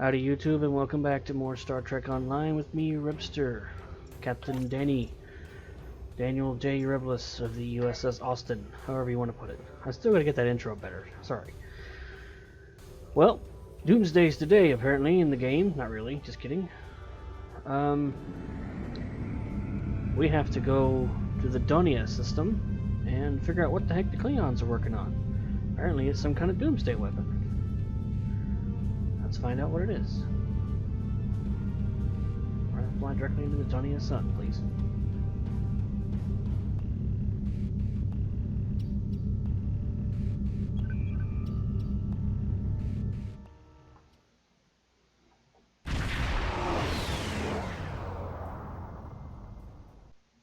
Howdy YouTube, and welcome back to more Star Trek Online with me, Rebster, Captain Daniel J. Rebelus of the USS Austin, however you want to put it. I still gotta get that intro better, sorry. Well, Doomsday's today apparently in the game, not really, just kidding. We have to go to the Donia system and figure out what the heck the Klingons are working on. Apparently it's some kind of Doomsday weapon. Let's find out what it is. Alright, fly directly into the Donia sun, please.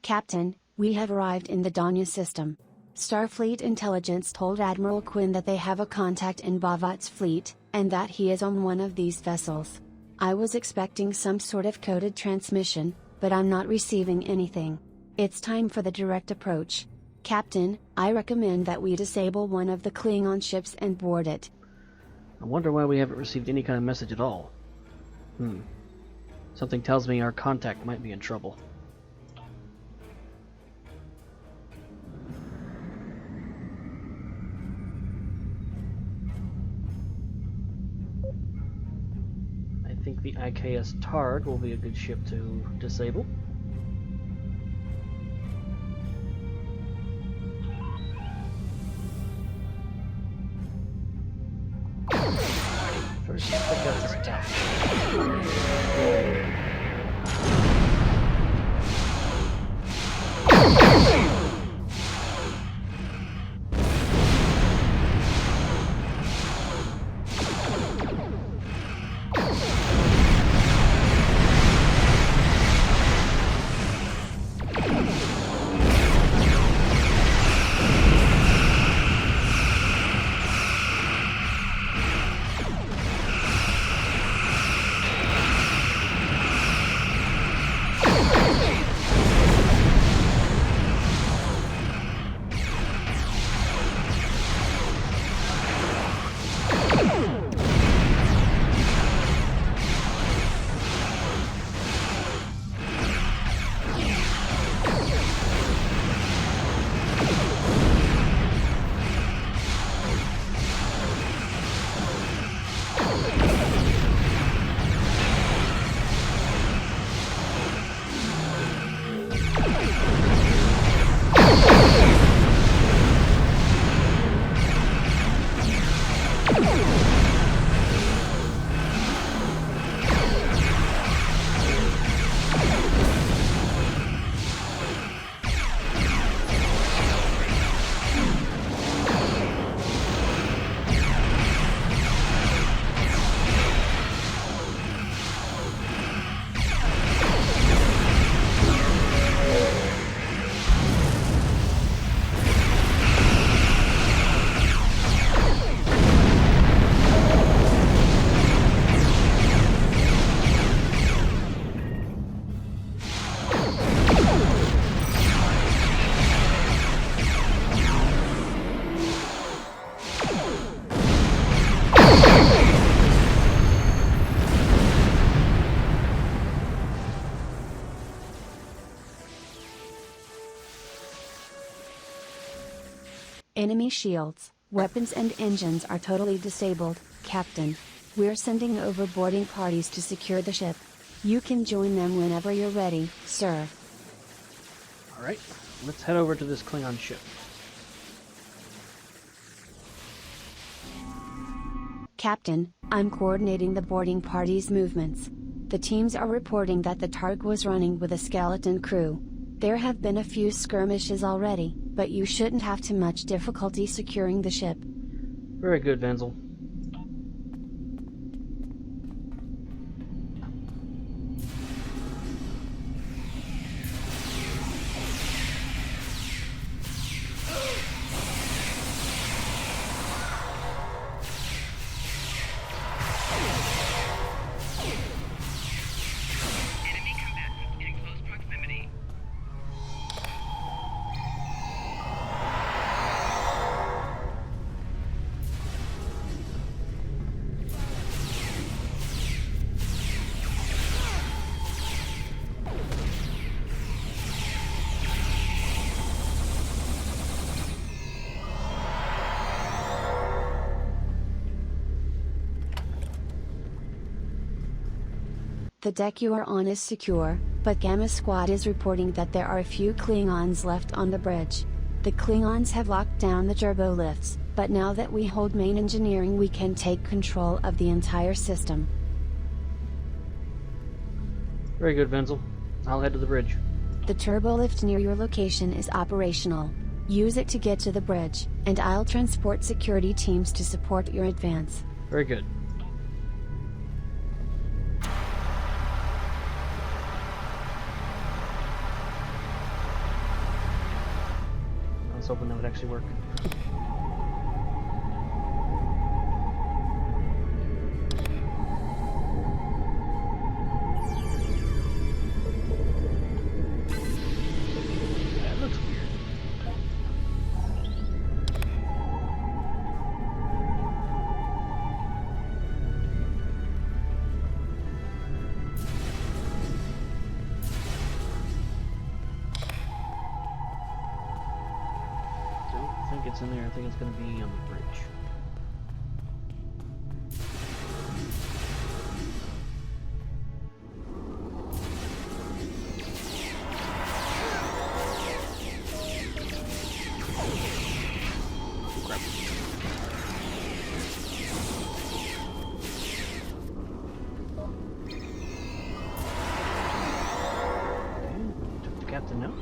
Captain, we have arrived in the Donia system. Starfleet intelligence told Admiral Quinn that they have a contact in Voth's fleet, and that he is on one of these vessels. I was expecting some sort of coded transmission, but I'm not receiving anything. It's time for the direct approach. Captain, I recommend that we disable one of the Klingon ships and board it. I wonder why we haven't received any kind of message at all. Something tells me our contact might be in trouble. I think the IKS Tard will be a good ship to disable. First, pick up this tower. Enemy shields, weapons and engines are totally disabled, Captain. We're sending over boarding parties to secure the ship. You can join them whenever you're ready, sir. Alright, let's head over to this Klingon ship. Captain, I'm coordinating the boarding party's movements. The teams are reporting that the Hur'q was running with a skeleton crew. There have been a few skirmishes already, but you shouldn't have too much difficulty securing the ship. Very good, Venzel. Enemy combatants in close proximity. The deck you are on is secure, but Gamma Squad is reporting that there are a few Klingons left on the bridge. The Klingons have locked down the turbo lifts, but now that we hold main engineering we can take control of the entire system. Very good, Wenzel. I'll head to the bridge. The turbo lift near your location is operational. Use it to get to the bridge, and I'll transport security teams to support your advance. Very good. I was hoping that would actually work. It's in there. I think it's going to be on the bridge. Crap. Took the captain now.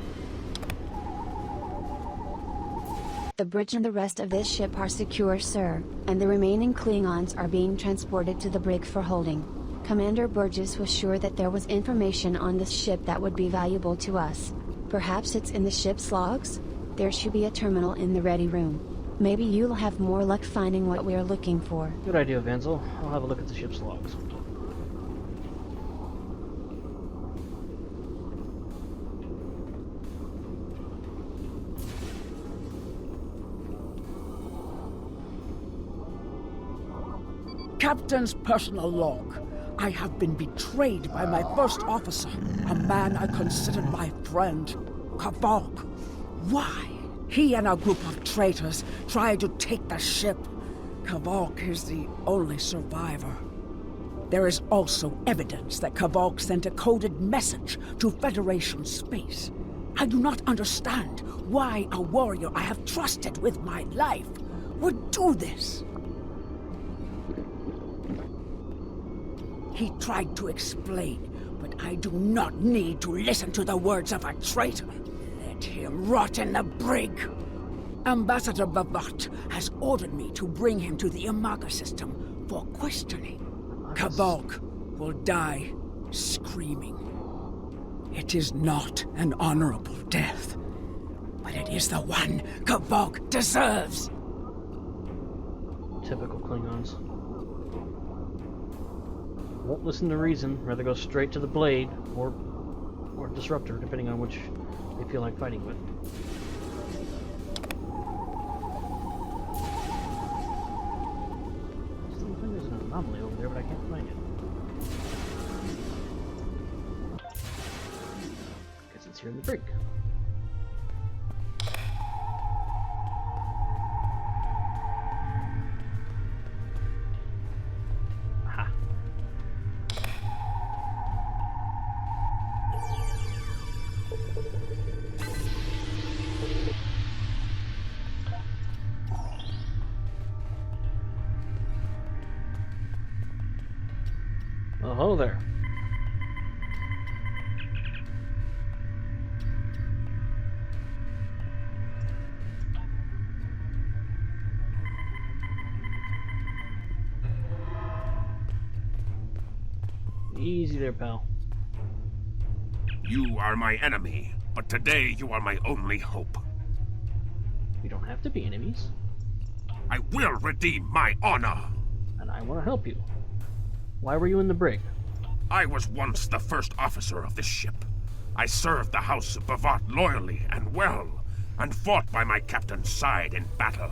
The bridge and the rest of this ship are secure, sir, and the remaining Klingons are being transported to the brig for holding. Commander Burgess was sure that there was information on this ship that would be valuable to us. Perhaps it's in the ship's logs? There should be a terminal in the ready room. Maybe you'll have more luck finding what we're looking for. Good idea, Wenzel. I'll have a look at the ship's logs. Captain's personal log. I have been betrayed by my first officer, a man I considered my friend, Kavok. Why? He and a group of traitors tried to take the ship. Kavok is the only survivor. There is also evidence that Kavok sent a coded message to Federation space. I do not understand why a warrior I have trusted with my life would do this. He tried to explain, but I do not need to listen to the words of a traitor. Let him rot in the brig. Ambassador Voth has ordered me to bring him to the Imaga system for questioning. Kavok will die screaming. It is not an honorable death, but it is the one Kavok deserves. Typical Klingons. Won't listen to reason, rather go straight to the blade, or disruptor, depending on which they feel like fighting with. Still think there's an anomaly over there, but I can't find it. Guess it's here in the brig. Oh, hello there. Easy there, pal. You are my enemy, but today you are my only hope. We don't have to be enemies, I will redeem my honor. and I want to help you. Why were you in the brig? I was once the first officer of this ship. I served the House of Voth loyally and well, and fought by my captain's side in battle.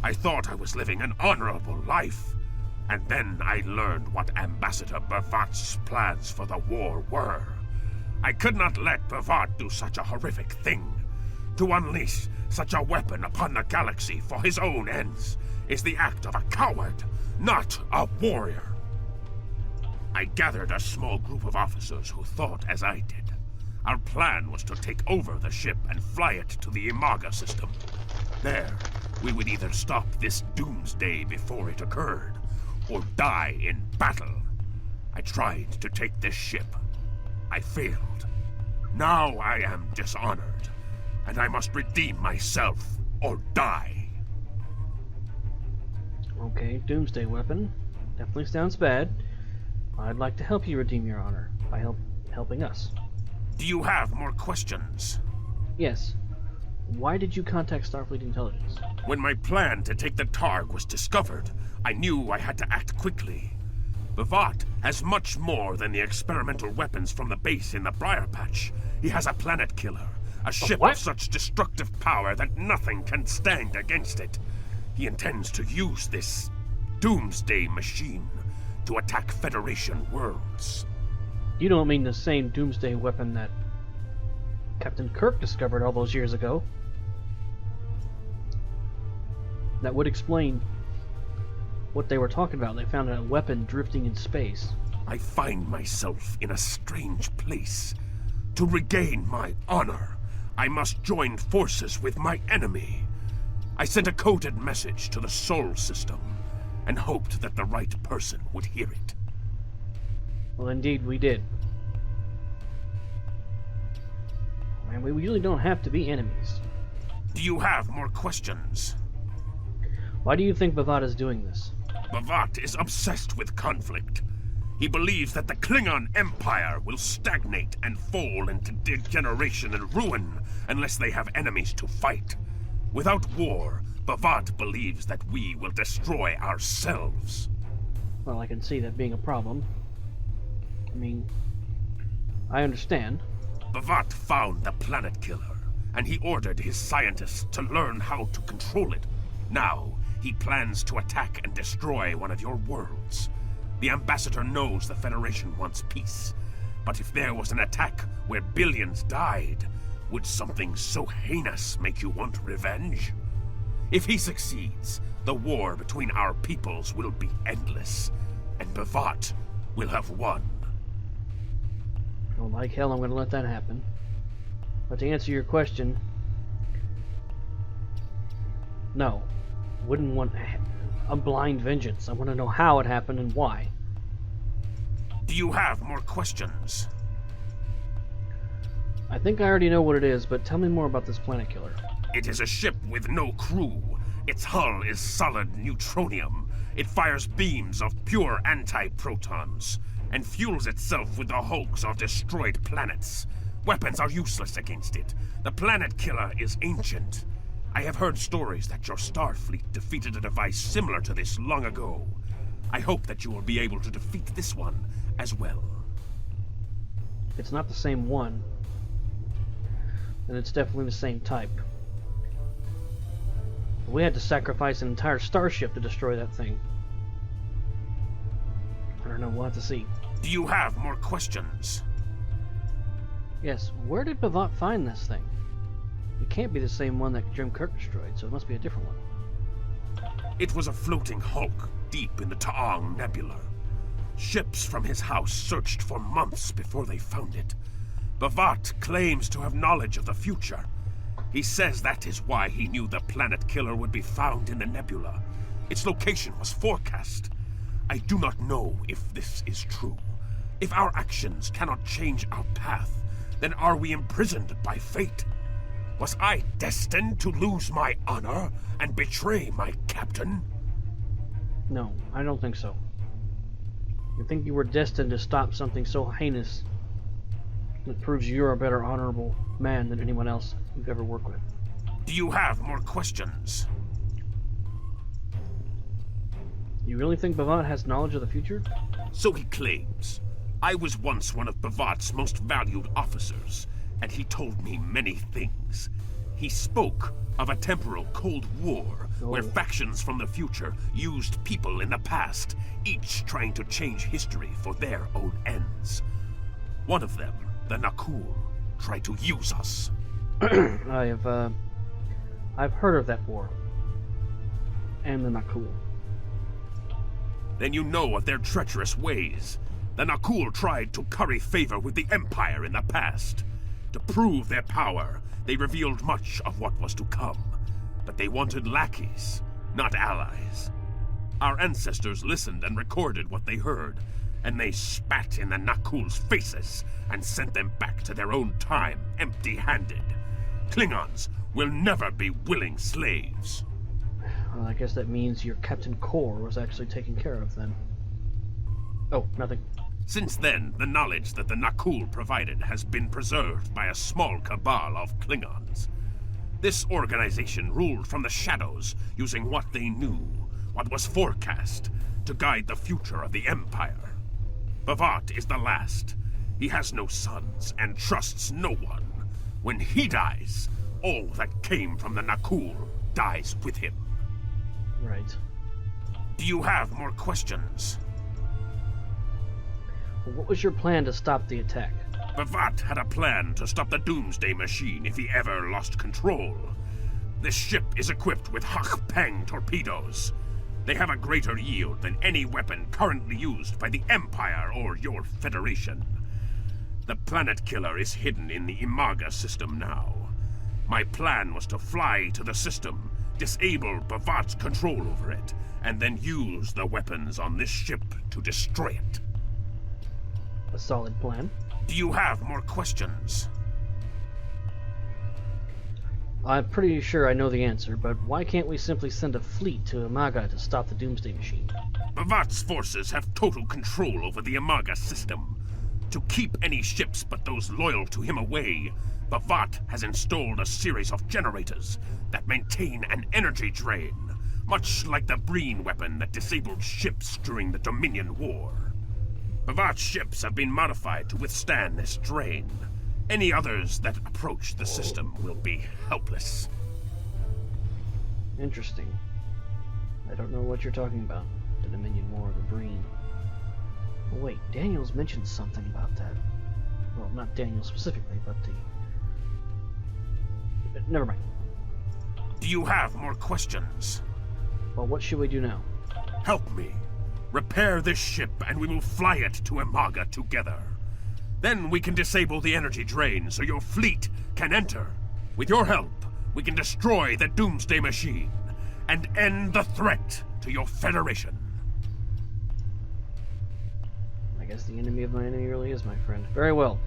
I thought I was living an honorable life, and then I learned what Ambassador Voth's plans for the war were. I could not let Voth do such a horrific thing. To unleash such a weapon upon the galaxy for his own ends is the act of a coward, not a warrior. I gathered a small group of officers who thought as I did. Our plan was to take over the ship and fly it to the Imaga system. There, we would either stop this doomsday before it occurred, or die in battle. I tried to take this ship. I failed. Now I am dishonored, and I must redeem myself or die. Okay, doomsday weapon. Definitely sounds bad. I'd like to help you redeem your honor by helping us. Do you have more questions? Yes. Why did you contact Starfleet Intelligence? When my plan to take the Targ was discovered, I knew I had to act quickly. The Voth has much more than the experimental weapons from the base in the Briar Patch. He has a planet killer, a ship of such destructive power that nothing can stand against it. He intends to use this doomsday machine to attack Federation worlds. You don't mean the same doomsday weapon that Captain Kirk discovered all those years ago? That would explain what they were talking about. They found a weapon drifting in space. I find myself in a strange place. To regain my honor, I must join forces with my enemy. I sent a coded message to the Sol system and hoped that the right person would hear it. Well, indeed, we did. Man, we usually don't have to be enemies. Do you have more questions? Why do you think Voth is doing this? Voth is obsessed with conflict. He believes that the Klingon Empire will stagnate and fall into degeneration and ruin unless they have enemies to fight. Without war, Voth believes that we will destroy ourselves. Well, I can see that being a problem. I mean, I understand. Voth found the planet killer, and he ordered his scientists to learn how to control it. Now, he plans to attack and destroy one of your worlds. The Ambassador knows the Federation wants peace, but if there was an attack where billions died, would something so heinous make you want revenge? If he succeeds, the war between our peoples will be endless, and Voth will have won. Well, like hell, I'm going to let that happen. But to answer your question, no. Wouldn't want a blind vengeance. I want to know how it happened and why. Do you have more questions? I think I already know what it is, but tell me more about this planet killer. It is a ship with no crew. Its hull is solid neutronium. It fires beams of pure anti-protons and fuels itself with the hulks of destroyed planets. Weapons are useless against it. The planet killer is ancient. I have heard stories that your Starfleet defeated a device similar to this long ago. I hope that you will be able to defeat this one as well. If it's not the same one, then it's definitely the same type. We had to sacrifice an entire starship to destroy that thing. I don't know, we'll have to see. Do you have more questions? Yes, where did Voth find this thing? It can't be the same one that Jim Kirk destroyed, so it must be a different one. It was a floating hulk deep in the Ta'ang Nebula. Ships from his house searched for months before they found it. Voth claims to have knowledge of the future. He says that is why he knew the planet killer would be found in the nebula. Its location was forecast. I do not know if this is true. If our actions cannot change our path, then are we imprisoned by fate? Was I destined to lose my honor and betray my captain? No, I don't think so. You think you were destined to stop something so heinous that proves you're a better honorable man than anyone else you've ever worked with. Do you have more questions? You really think Voth has knowledge of the future? So he claims. I was once one of Voth's most valued officers, and he told me many things. He spoke of a temporal Cold War, where factions from the future used people in the past, each trying to change history for their own ends. One of them, the Nakul, tried to use us. I've heard of that war. And the Nakul. Then you know of their treacherous ways. The Nakul tried to curry favor with the Empire in the past. To prove their power, they revealed much of what was to come. But they wanted lackeys, not allies. Our ancestors listened and recorded what they heard, and they spat in the Nakul's faces and sent them back to their own time empty-handed. Klingons will never be willing slaves. Well, I guess that means your Captain Core was actually taken care of then. Oh, nothing. Since then, the knowledge that the Nakul provided has been preserved by a small cabal of Klingons. This organization ruled from the shadows, using what they knew, what was forecast, to guide the future of the Empire. Voth is the last. He has no sons and trusts no one. When he dies, all that came from the Nakul dies with him. Right. Do you have more questions? What was your plan to stop the attack? Voth had a plan to stop the Doomsday Machine if he ever lost control. This ship is equipped with Hur'q torpedoes. They have a greater yield than any weapon currently used by the Empire or your Federation. The planet killer is hidden in the Imaga system now. My plan was to fly to the system, disable Voth's control over it, and then use the weapons on this ship to destroy it. A solid plan. Do you have more questions? I'm pretty sure I know the answer, but why can't we simply send a fleet to Imaga to stop the Doomsday Machine? Voth's forces have total control over the Imaga system. To keep any ships but those loyal to him away, Voth has installed a series of generators that maintain an energy drain, much like the Breen weapon that disabled ships during the Dominion War. Voth's ships have been modified to withstand this drain. Any others that approach the system will be helpless. Interesting. I don't know what you're talking about. The Dominion War, the Breen. Oh, wait, Daniels mentioned something about that. Well, not Daniel specifically, but the... Never mind. Do you have more questions? Well, what should we do now? Help me. Repair this ship and we will fly it to Imaga together. Then we can disable the energy drain so your fleet can enter. With your help, we can destroy the Doomsday Machine and end the threat to your Federation. I guess the enemy of my enemy really is my friend. Very well.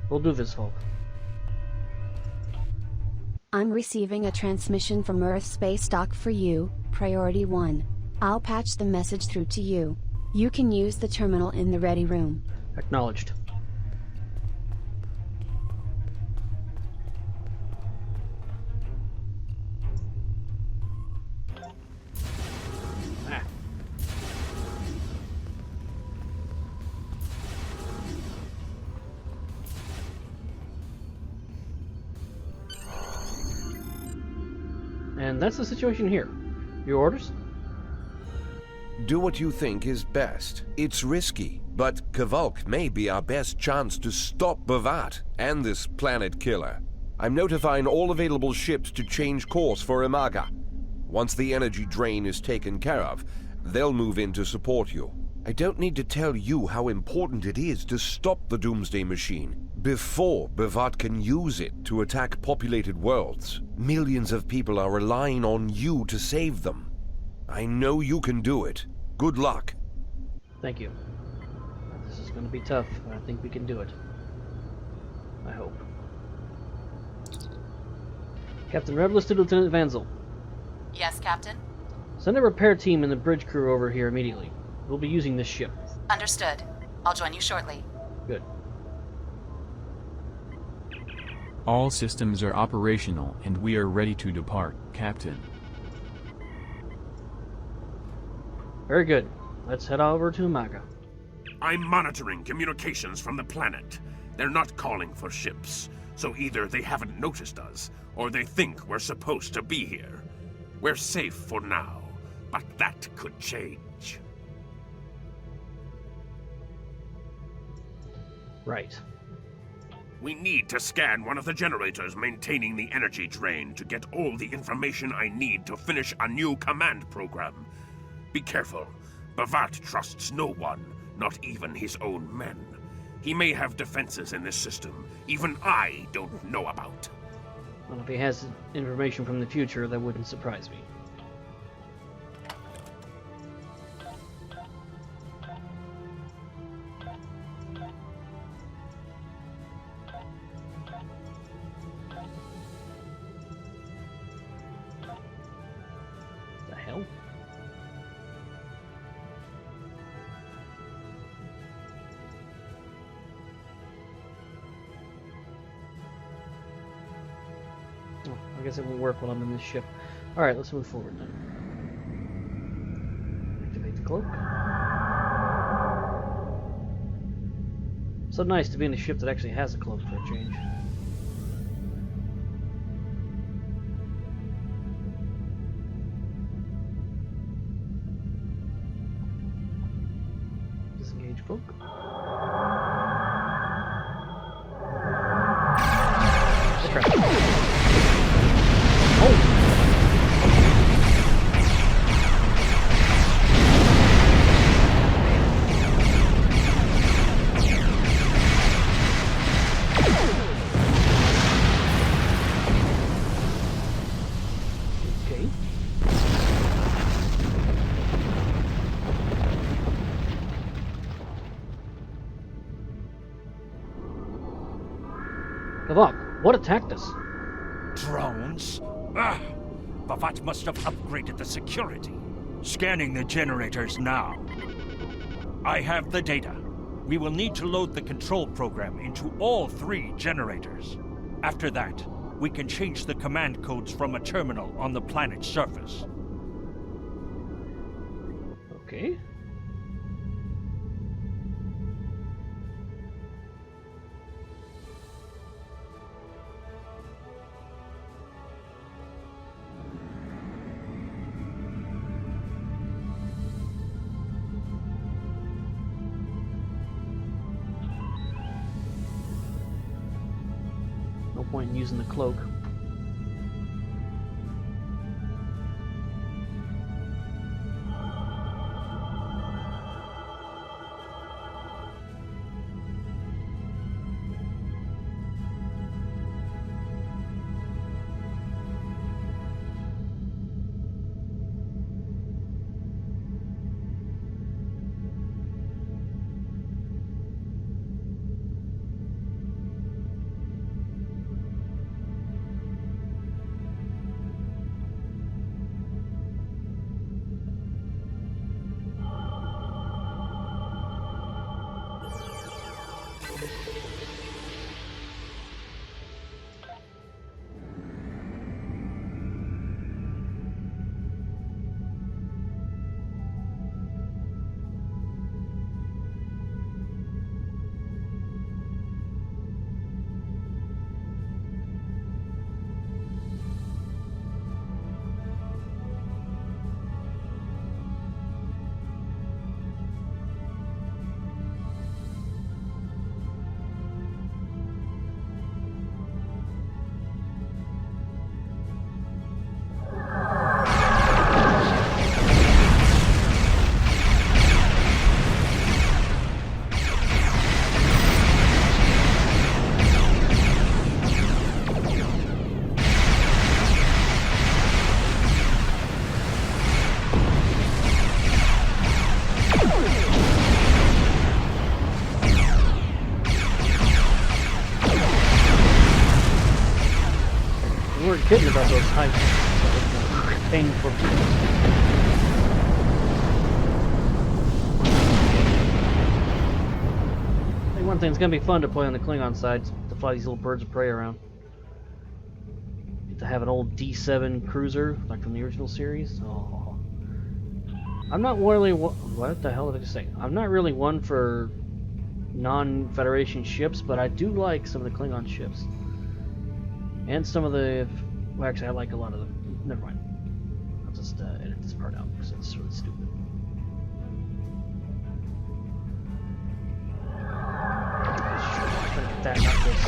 We'll do this, Hulk. I'm receiving a transmission from Earth Space Dock for you, Priority 1. I'll patch the message through to you. You can use the terminal in the ready room. Acknowledged. Ah. And that's the situation here. Your orders? Do what you think is best. It's risky, but Kavulk may be our best chance to stop Voth and this planet killer. I'm notifying all available ships to change course for Imaga. Once the energy drain is taken care of, they'll move in to support you. I don't need to tell you how important it is to stop the Doomsday Machine before Voth can use it to attack populated worlds. Millions of people are relying on you to save them. I know you can do it. Good luck. Thank you. This is going to be tough, but I think we can do it. I hope. Captain Rebelus to Lieutenant Vanzel. Yes, Captain? Send a repair team and the bridge crew over here immediately. We'll be using this ship. Understood. I'll join you shortly. Good. All systems are operational and we are ready to depart, Captain. Very good. Let's head over to Imaga. I'm monitoring communications from the planet. They're not calling for ships, so either they haven't noticed us, or they think we're supposed to be here. We're safe for now, but that could change. Right. We need to scan one of the generators maintaining the energy drain to get all the information I need to finish a new command program. Be careful. Voth trusts no one, Not even his own men. He may have defenses in this system even I don't know about. Well, if he has information from the future, that wouldn't surprise me. The hell? I guess it won't work while I'm in this ship. Alright, let's move forward then. Activate the cloak. So nice to be in a ship that actually has a cloak for a change. Disengage cloak. Oh crap. Okay. Kavok, what attacked us? Drones? Ah! Vavat must have upgraded the security. Scanning the generators now. I have the data. We will need to load the control program into all 3 generators. After that, we can change the command codes from a terminal on the planet's surface. Okay. No point in using the cloak. We weren't kidding about those high painful. I think one thing that's gonna be fun to play on the Klingon side is to fly these little birds of prey around. To have an old D7 cruiser like from the original series. Oh, I'm not really what the hell did I just say? I'm not really one for non-Federation ships, but I do like some of the Klingon ships. And some of the... Well, actually, I like a lot of them. Never mind. I'll just edit this part out because it's sort of stupid. Try to get that, not this.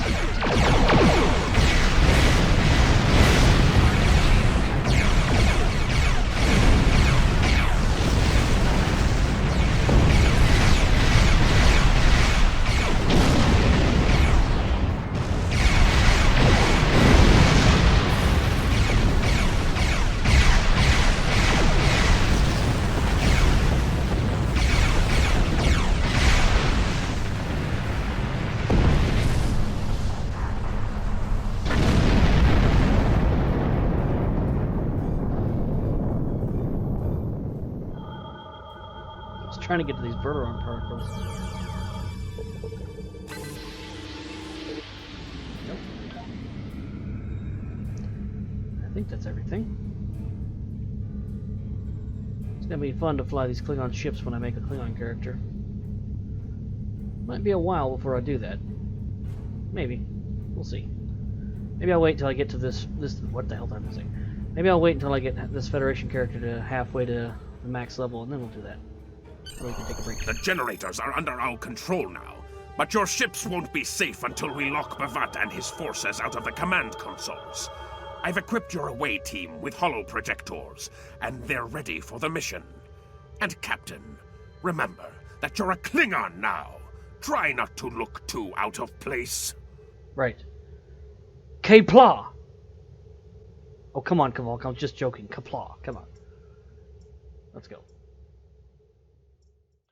trying to get to these Verteron particles. Nope. I think that's everything. It's gonna be fun to fly these Klingon ships when I make a Klingon character. Might be a while before I do that. Maybe. We'll see. Maybe I'll wait until I get to this. What the hell time is it? Maybe I'll wait until I get this Federation character to halfway to the max level, and then we'll do that. So we can take a break. The generators are under our control now, but your ships won't be safe until we lock Bavat and his forces out of the command consoles. I've equipped your away team with holo projectors, and they're ready for the mission. And Captain, remember that you're a Klingon now. Try not to look too out of place. Right. Kapla! Oh, come on, Kavok. I'm just joking. Kapla. Come on. Let's go.